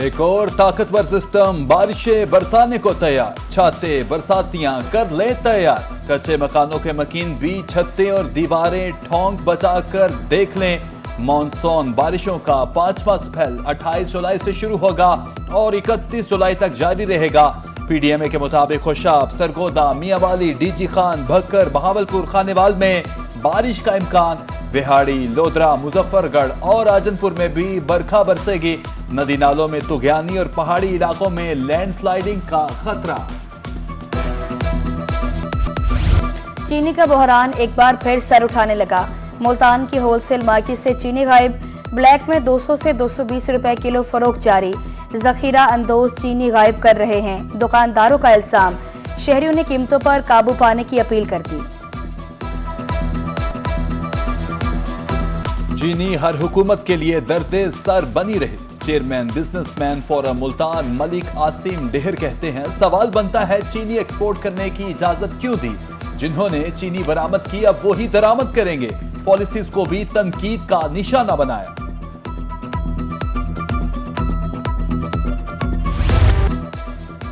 एक और ताकतवर सिस्टम बारिशें बरसाने को तैयार, छाते बरसातियां कर ले तैयार। कच्चे मकानों के मकीन भी छतें और दीवारें ठोंक बचाकर देख लें। मॉनसून बारिशों का 5वां स्पेल 28 जुलाई से शुरू होगा और 31 जुलाई तक जारी रहेगा। पीडीएमए के मुताबिक खुशाब, सरगोदा, मियांवाली, डीजी खान, भक्कर, बहावलपुर, खानेवाल में बारिश का इम्कान। बिहाड़ी, लोधरा, मुजफ्फरगढ़ और राजनपुर में भी बरखा बरसेगी। नदी नालों में तुगयानी और पहाड़ी इलाकों में लैंडस्लाइडिंग का खतरा। चीनी का बहरान एक बार फिर सर उठाने लगा। मुल्तान की होलसेल मार्केट से चीनी गायब। ब्लैक में 200 से 220 रुपए किलो फरोख्त जारी। जखीरा अंदोज चीनी गायब कर रहे हैं। दुकानदारों का इल्जाम, शहरियों ने कीमतों पर काबू पाने की अपील कर दी। चीनी हर हुकूमत के लिए दर्दे सर बनी रहे। Chairman businessman forum Multan Malik Asim Dehar कहते हैं, सवाल बनता है चीनी एक्सपोर्ट करने की इजाजत क्यों दी? जिन्होंने चीनी बरामद की अब वही दरामद करेंगे। पॉलिसीज को भी तनकीद का निशाना बनाया।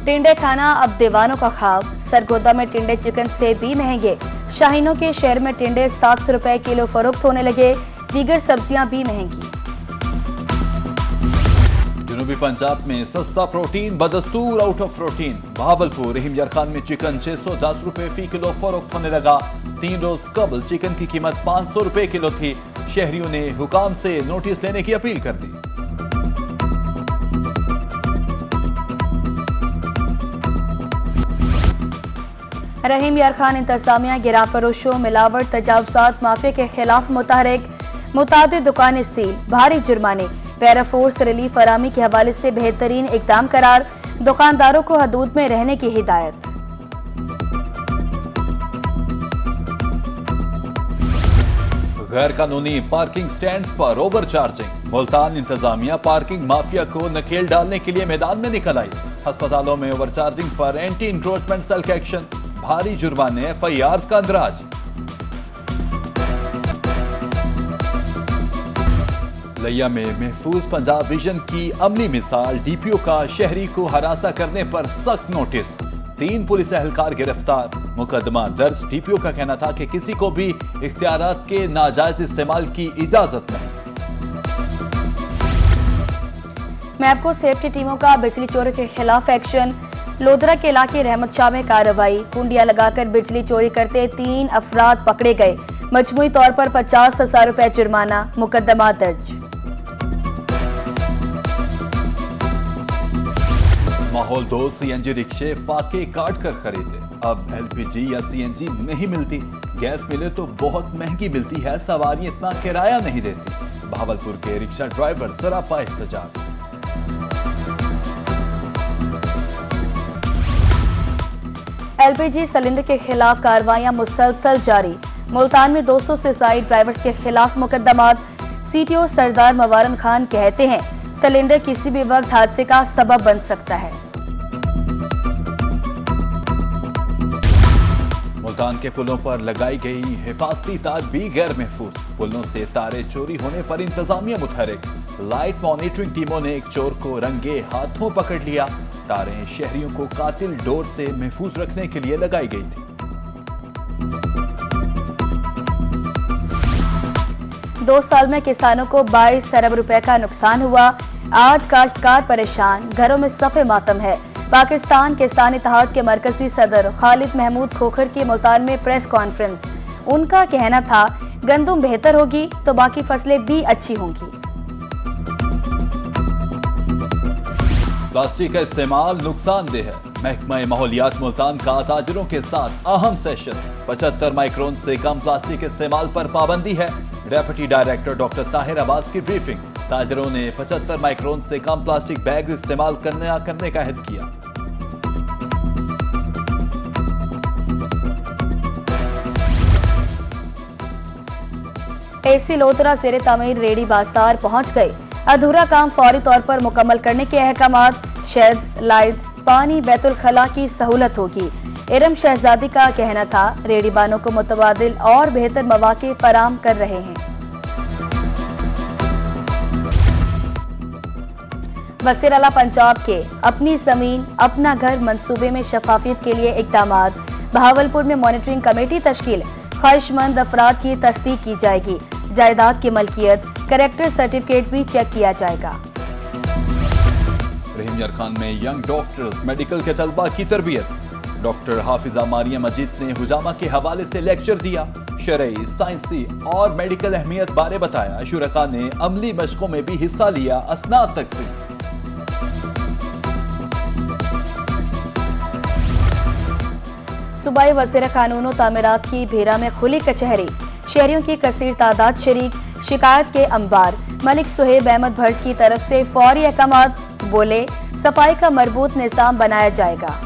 टिंडे खाना अब दीवानों का ख्वाब। सरगोदा में टिंडे चिकन से भी महंगे। शाहीनों के शहर में टिंडे 700 रुपए किलो फरोख्त होने लगे। दीगर सब्जियां भी महंगी। जनूबी पंजाब में सस्ता प्रोटीन बदस्तूर out of protein. Bahawalpur Rahim Yar Khan में चिकन 610 रुपए फी किलो फरोख्त होने लगा। 3 रोज कबल चिकन की कीमत 500 रुपए किलो थी। शहरियों ने हुकाम से नोटिस लेने की अपील कर दी। रहीम यार खान इंतजामिया गिराफरोशों, मिलावट, तजावजात माफिया के खिलाफ मुतहरिक। मुतादिद दुकानें सील, भारी जुर्माने। पैराफोर्स रिलीफ फरामी के हवाले से बेहतरीन इकदाम करार। दुकानदारों को हदूद में रहने की हिदायत। गैर कानूनी पार्किंग स्टैंड पर ओवर चार्जिंग। मुल्तान इंतजामिया पार्किंग माफिया को नकेल डालने के लिए मैदान में निकल आई। अस्पतालों में ओवर चार्जिंग पर एंटी इंक्रोचमेंट सेल का एक्शन। भारी जुर्माने, एफआईआर का अंदराज। लिया में महफूज पंजाब विजन की अमली मिसाल। डीपीओ का शहरी को हरासा करने पर सख्त नोटिस। 3 पुलिस एहलकार गिरफ्तार, मुकदमा दर्ज। डीपीओ का कहना था कि किसी को भी इख्तियारात के नाजायज इस्तेमाल की इजाजत नहीं। मैपको सेफ्टी टीमों का बिजली चोरी के खिलाफ एक्शन। लोधरा के इलाके रहमत शाह में कार्रवाई। कुंडियां लगाकर बिजली चोरी करते 3 अफराद पकड़े गए। मजमूई तौर पर 50,000 रुपए जुर्माना। मुकदमा दर्ज। माहौल दोस्त सीएनजी रिक्शे फाके काट कर खरीदे। अब एलपीजी या सीएनजी नहीं मिलती। गैस मिले तो बहुत महंगी मिलती है। सवारियां इतना किराया नहीं देती। बहावलपुर के रिक्शा ड्राइवर सरापा एहतजाज। एलपीजी सिलेंडर के खिलाफ कार्रवाइयां मुसलसल जारी। मुल्तान में 200 से ज्यादा ड्राइवर्स के खिलाफ मुकदमात। सीटीओ सरदार मवारन खान कहते हैं, सिलेंडर किसी भी वक्त हादसे का सबब बन सकता है। मुल्तान के पुलों पर लगाई गई हिफाजती तार भी गैर महफूज। पुलों से तारे चोरी होने पर इंतजामिया मुतहरिक। लाइट मॉनिटरिंग टीमों ने एक चोर को रंगे हाथों पकड़ लिया। तारें शहरियों को कातिल डोर से महफूज रखने के लिए लगाई गई थी। 2 साल में किसानों को 22 अरब रुपए का नुकसान हुआ। आज काश्तकार परेशान, घरों में सफ़े मातम है। पाकिस्तान किसान इत्तेहाद के मरकजी सदर खालिद महमूद खोखर की मुल्तान में प्रेस कॉन्फ्रेंस। उनका कहना था, गंदम बेहतर होगी तो बाकी फसलें भी अच्छी होंगी। प्लास्टिक का इस्तेमाल नुकसानदेह है। महकमा माहौलियात मुल्तान का ताजिरों के साथ अहम सेशन। 75 माइक्रोन से कम प्लास्टिक इस्तेमाल पर पाबंदी है। Deputy director doctor Tahir Abbas की ब्रीफिंग। ताजिरों ने 75 माइक्रोन से कम प्लास्टिक बैग इस्तेमाल करने का अहद किया। एसी लोधरा ज़ेरे तामीर रेडी बाजार पहुंच गए। अधूरा काम फौरी तौर पर मुकम्मल करने के अहकामात। शेड्स, लाइट्स, पानी, बैतुल खला की सहूलत होगी। इरम शहजादी का कहना था, रेडी बानों को मुतबादिल और बेहतर मौके फराम कर रहे हैं। वज़ीर-ए-आला पंजाब के अपनी जमीन अपना घर मंसूबे में शफाफियत के लिए इक़दामात। बहावलपुर में मॉनिटरिंग कमेटी तश्कील, ख्वाहिशमंद अफराद की तस्दीक की जाएगी। जायदाद की मलकियत, कैरेक्टर सर्टिफिकेट भी चेक किया जाएगा। रहीम यार खान में यंग डॉक्टर्स मेडिकल के तलबा की तरबियत। डॉक्टर हाफिजा मारिया मजीद ने हुजामा के हवाले से लेक्चर दिया। शरई, साइंसी और मेडिकल अहमियत बारे बताया। शुरका ने अमली मशकों में भी हिस्सा लिया। असनाद तकसीम। सूबाई वज़ीर कानून और तामीरात की भेरा में खुली कचहरी, शहरियों की कसीर तादाद शरीक, शिकायत के अंबार। मलिक सुहेब अहमद भट्ट की तरफ से फौरी अहकामात, बोले सफाई का मरबूत निज़ाम बनाया जाएगा।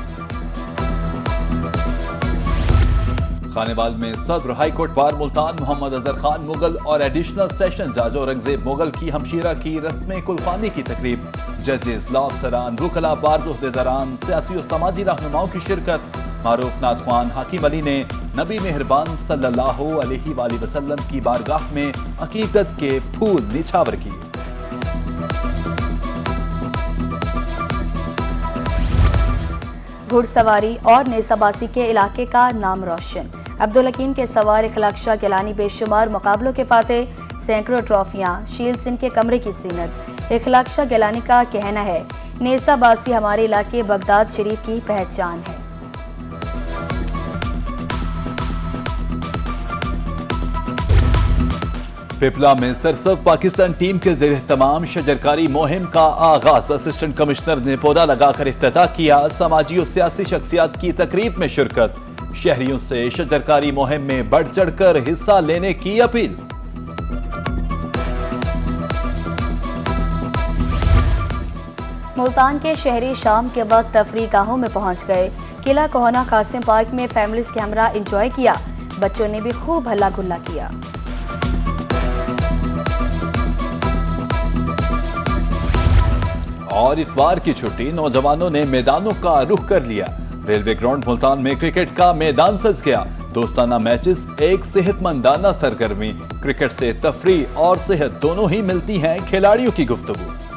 खानेवाल में सदर हाईकोर्ट बार मुल्तान मोहम्मद अजहर खान मुगल और एडिशनल सेशन जज औरंगजेब मुगल की हमशीरा की रस्म कुलखानी की तकरीब। जजेस, लॉ अफसरान, रुकला, बार उहदेदारान, सियासी और समाजी रहनुमाओं की शिरकत। मारूफ नाथ खान हकीम अली ने नबी मेहरबान सल्लल्लाहु अलैहि वसल्लम की बारगाह में अकीदत के फूल निछावर किए। घुड़सवारी और नेजाबाजी के इलाके का नाम रोशन। अब्दुल हकीम के सवार इखलाक शाह गिलानी बेशुमार मुकाबलों के फातेह, सैकड़ों ट्रॉफियां, शील्ड्स इनके कमरे की सीनत। इखलाक शाह गिलानी का कहना है नेजाबाजी हमारे इलाके बगदाद शरीफ की पहचान है। पिपला में सरसब पाकिस्तान टीम के ज़ेर तमाम शजरकारी मुहिम का आगाज। असिस्टेंट कमिश्नर ने पौधा लगाकर इफ्तिताह किया। समाजी और सियासी शख्सियात की तकरीब में शिरकत। शहरियों से शजरकारी मुहिम में बढ़ चढ़कर हिस्सा लेने की अपील। मुल्तान के शहरी शाम के वक्त तफरीह गाहों में पहुंच गए। किला कोहना कासिम पार्क में फैमिलीज के हमरा एंजॉय किया। बच्चों ने भी खूब हल्ला गुल्ला किया। और इतवार की छुट्टी, नौजवानों ने मैदानों का रुख कर लिया। रेलवे ग्राउंड मुल्तान में क्रिकेट का मैदान सज गया। दोस्ताना मैचेस, एक सेहतमंदाना सरगर्मी। क्रिकेट से तफरीह और सेहत दोनों ही मिलती हैं खिलाड़ियों की गुफ्तगू।